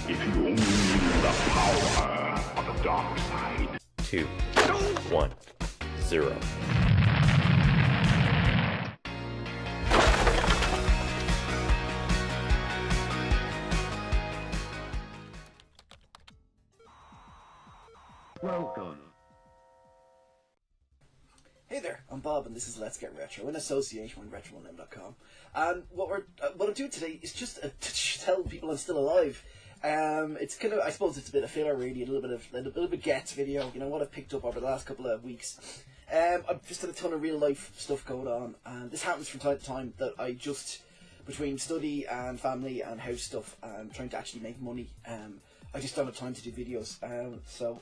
If you only knew the power of the dark side. 2, 1, 0. Welcome. Hey there, I'm Bob, and this is Let's Get Retro in association with RetroName.com. And what I'm doing today is just to tell people I'm still alive. It's kind of, I suppose it's a bit of filler, really, a little bit gets video. You know what I've picked up over the last couple of weeks. I've just had a ton of real life stuff going on, and this happens from time to time that I just, between study and family and house stuff and trying to actually make money, I just don't have time to do videos. So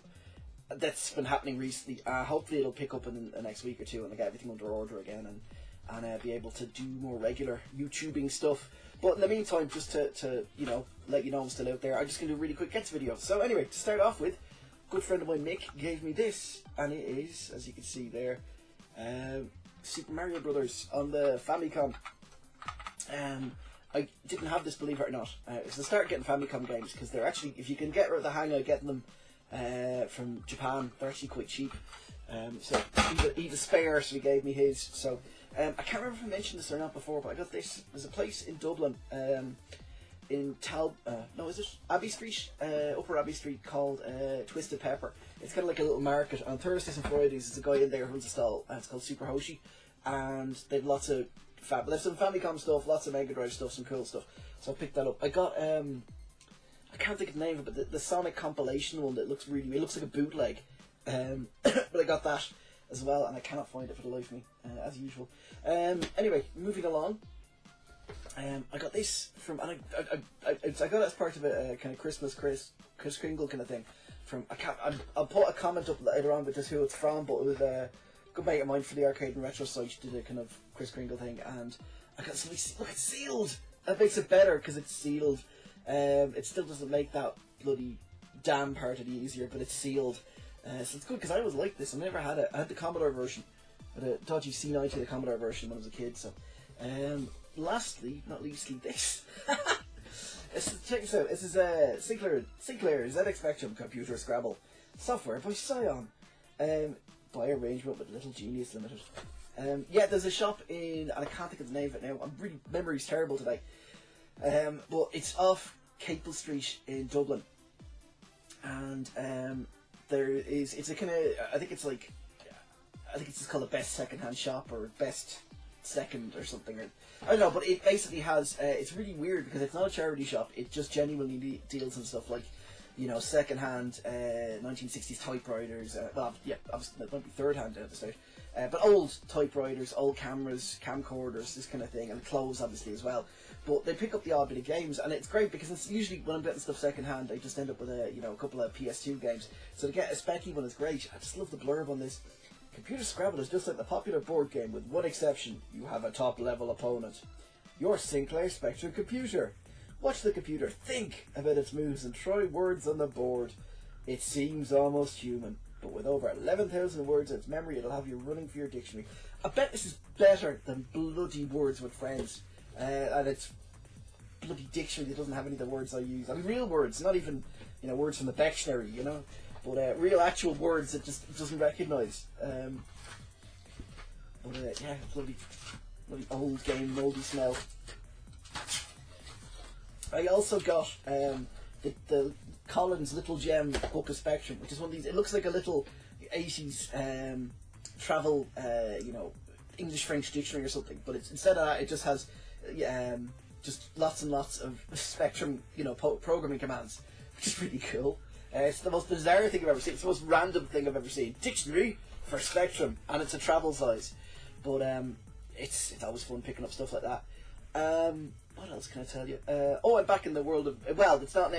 that's been happening recently. Hopefully it'll pick up in the next week or two, and I get everything under order again, and be able to do more regular YouTubing stuff. But in the meantime, just to you know, let you know I'm still out there, I'm just going to do a really quick gets video. So anyway, to start off with, a good friend of mine, Mick, gave me this, and it is, as you can see there, Super Mario Brothers on the Famicom. I didn't have this, believe it or not. So I started getting Famicom games because they're actually, if you can get the hang of getting them from Japan, they're actually quite cheap. So he was spare, so he gave me his. So I can't remember if I mentioned this or not before, but I got this. There's a place in Dublin, in Abbey Street, Upper Abbey Street, called Twisted Pepper. It's kind of like a little market. On Thursdays and Fridays, there's a guy in there who runs a stall. It's called Super Hoshi, and they've lots of they've some Famicom stuff, lots of Mega Drive stuff, some cool stuff. So I picked that up. I got I can't think of the name of it, but the Sonic compilation one that looks really, it looks like a bootleg. But I got that as well, and I cannot find it for the life of me, as usual. Anyway, moving along. I got this from, and I got it as part of a kind of Christmas Chris Kringle kind of thing. From I'll put a comment up later on with just who it's from, but it was a good mate of mine for the Arcade and Retro site did a kind of Chris Kringle thing, and I got something. Look, it's sealed. That makes it better because it's sealed. It still doesn't make that bloody damn part any easier, but it's sealed. So it's good because I always liked this. I never had it. I had the Commodore version, but a dodgy C90, the Commodore version when I was a kid. So, lastly, not leastly, this. Check this out. This is a Sinclair ZX Spectrum computer Scrabble software by Scion, by arrangement with Little Genius Limited. Yeah, there's a shop in, and I can't think of the name of it now. Memory's terrible today. But it's off Capel Street in Dublin, and it's a kind of, I think it's just called a best second-hand shop or best second or something, or I don't know, but it basically has, it's really weird because it's not a charity shop, it just genuinely deals in stuff like, you know, second-hand 1960s typewriters, well, yeah, obviously it might be third-hand at the stage, but old typewriters, old cameras, camcorders, this kind of thing, and clothes obviously as well. But they pick up the odd bit of games, and it's great because it's usually when I'm getting stuff second hand, I just end up with a couple of PS2 games. So to get a specky one is great. I just love the blurb on this. Computer Scrabble is just like the popular board game, with one exception: you have a top level opponent. Your Sinclair Spectrum computer. Watch the computer think about its moves and try words on the board. It seems almost human, but with over 11,000 words in its memory, it'll have you running for your dictionary. I bet this is better than bloody Words with Friends. And it's bloody dictionary that doesn't have any of the words I use. I mean, real words, not even, words from the dictionary, but real actual words that just doesn't recognise. Yeah, bloody old game, mouldy smell. I also got the Collins Little Gem Book of Spectrum, which is one of these. It looks like a little 80s travel, English-French dictionary or something, but instead of that, it just has just lots and lots of Spectrum, programming commands, which is really cool. It's the most bizarre thing I've ever seen. It's the most random thing I've ever seen. Dictionary for Spectrum, and it's a travel size. But it's always fun picking up stuff like that. What else can I tell you? I'm back in the world of, well, it's not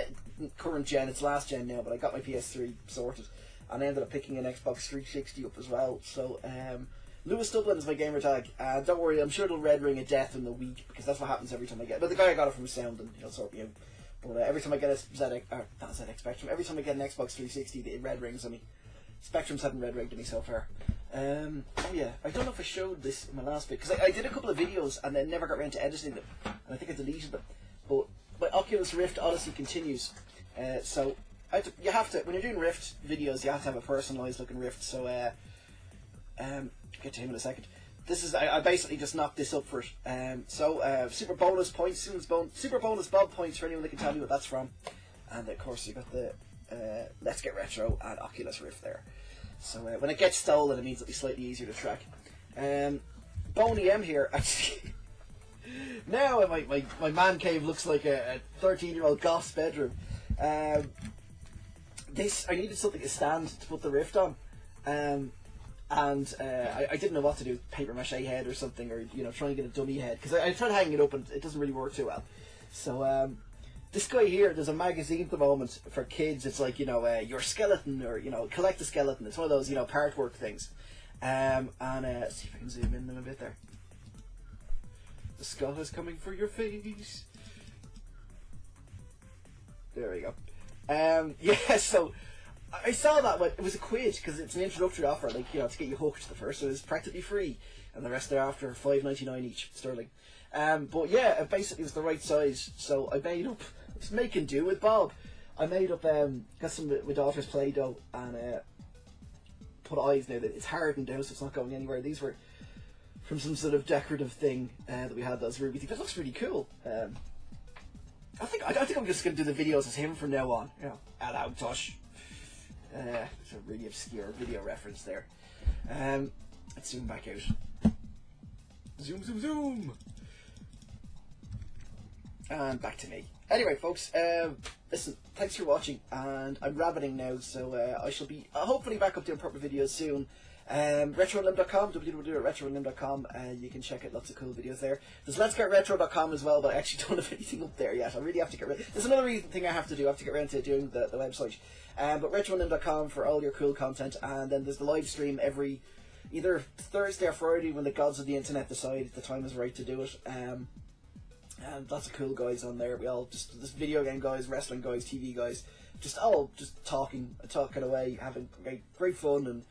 current gen, it's last gen now, but I got my PS3 sorted, and I ended up picking an Xbox 360 up as well. So Lewis Dublin is my gamer tag. Don't worry, I'm sure it'll red ring a death in the week, because that's what happens every time I get. But the guy I got it from Sound, and he'll sort me out. But every time I get not ZX Spectrum, every time I get an Xbox 360, it red rings on me. Spectrums haven't red ringed me so far. Oh yeah, I don't know if I showed this in my last bit, because I did a couple of videos and then never got around to editing them, and I think I deleted them. But my Oculus Rift Odyssey continues. So you have to, when you're doing Rift videos, you have to have a personalised looking Rift. So get to him in a second. This is, I basically just knocked this up for it. Super bonus points, super bonus Bob points for anyone that can tell me what that's from. And of course you got the Let's Get Retro and Oculus Rift there. So when it gets stolen, it means it'll be slightly easier to track. Boney M here, actually. Now my man cave looks like a 13-year-old goth's bedroom. I needed something to stand to put the Rift on. I didn't know what to do, paper mache head or something, or try and get a dummy head, because I tried hanging it up and it doesn't really work too well. So this guy here, there's a magazine at the moment for kids. It's like your skeleton, or collect a skeleton. It's one of those part work things. See if I can zoom in them a bit there. The skull is coming for your face. There we go. Yeah, so I saw that one. It was a quid because it's an introductory offer, like to get you hooked. The first, so it was practically free, and the rest thereafter $5.99 each sterling. But yeah, it basically was the right size. So I made up. I was making do with Bob. I made up. Got some of my daughter's Play-Doh and put eyes now. That it's hardened now, so it's not going anywhere. These were from some sort of decorative thing that we had. That was ruby thing. That looks really cool. I think I'm just going to do the videos as him from now on. Hello, Tosh. It's a really obscure video reference there. Let's zoom back out. Zoom, zoom, zoom. And back to me. Anyway, folks, listen, thanks for watching, and I'm rabbiting now, so I shall be hopefully back up doing proper videos soon. RetroLim.com, www.retrolim.com, you can check out lots of cool videos there. There's Let'sGetRetro.com as well, but I actually don't have anything up there yet. I really have to get rid. There's another thing I have to do. I have to get around to doing the website. But RetroLim.com for all your cool content, and then there's the live stream every either Thursday or Friday when the gods of the internet decide the time is right to do it. And lots of cool guys on there. We all this video game guys, wrestling guys, TV guys, just talking away, having great fun and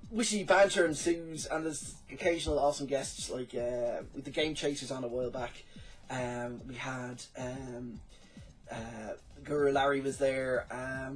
wishy banter ensues. And there's occasional awesome guests like with the Game Chasers on a while back. We had Guru Larry was there. I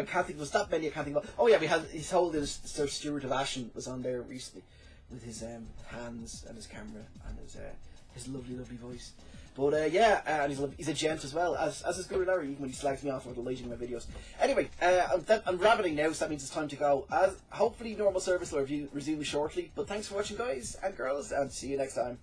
can't think. Was that many? I can't think of. Oh yeah, we had his whole Sir Stewart of Ashen was on there recently with his hands and his camera and his lovely voice. But yeah, and he's a gent as well, as is Guru Larry, even when he slags me off for the lighting my videos. Anyway, I'm rabbiting now, so that means it's time to go. Hopefully normal service will resume shortly. But thanks for watching, guys and girls, and see you next time.